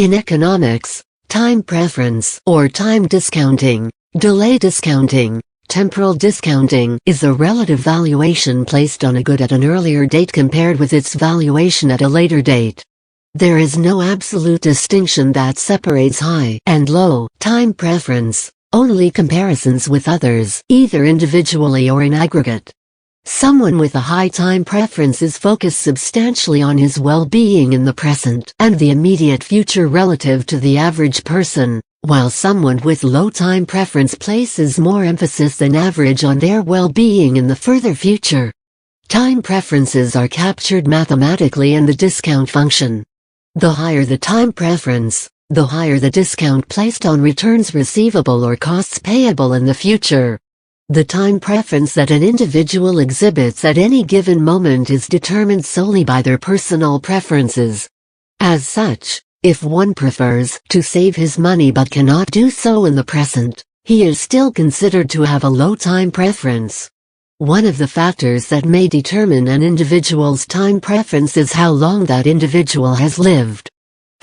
In economics, time preference or time discounting, delay discounting, temporal discounting is a relative valuation placed on a good at an earlier date compared with its valuation at a later date. There is no absolute distinction that separates high and low time preference, only comparisons with others, either individually or in aggregate. Someone with a high time preference is focused substantially on his well-being in the present and the immediate future relative to the average person, while someone with low time preference places more emphasis than average on their well-being in the further future. Time preferences are captured mathematically in the discount function. The higher the time preference, the higher the discount placed on returns receivable or costs payable in the future. The time preference that an individual exhibits at any given moment is determined solely by their personal preferences. As such, if one prefers to save his money but cannot do so in the present, he is still considered to have a low time preference. One of the factors that may determine an individual's time preference is how long that individual has lived.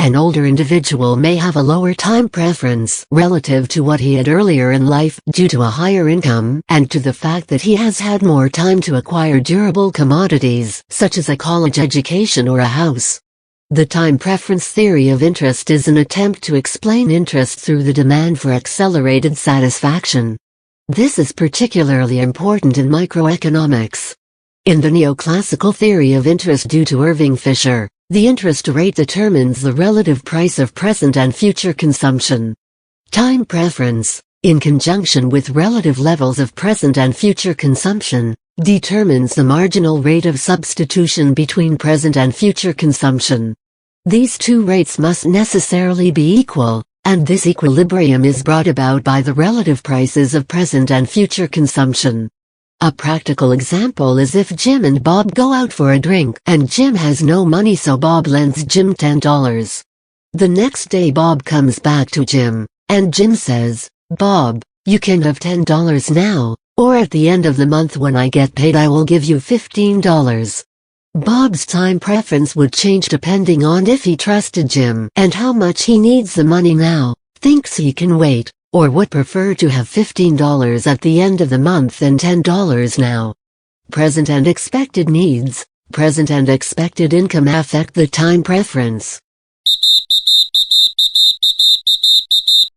An older individual may have a lower time preference relative to what he had earlier in life due to a higher income and to the fact that he has had more time to acquire durable commodities such as a college education or a house. The time preference theory of interest is an attempt to explain interest through the demand for accelerated satisfaction. This is particularly important in microeconomics. In the neoclassical theory of interest due to Irving Fisher, the interest rate determines the relative price of present and future consumption. Time preference, in conjunction with relative levels of present and future consumption, determines the marginal rate of substitution between present and future consumption. These two rates must necessarily be equal, and this equilibrium is brought about by the relative prices of present and future consumption. A practical example is if Jim and Bob go out for a drink and Jim has no money, so Bob lends Jim $10. The next day Bob comes back to Jim, and Jim says, "Bob, you can have $10 now, or at the end of the month when I get paid I will give you $15. Bob's time preference would change depending on if he trusted Jim and how much he needs the money now, thinks he can wait, or would prefer to have $15 at the end of the month than $10 now. Present and expected needs, present and expected income affect the time preference.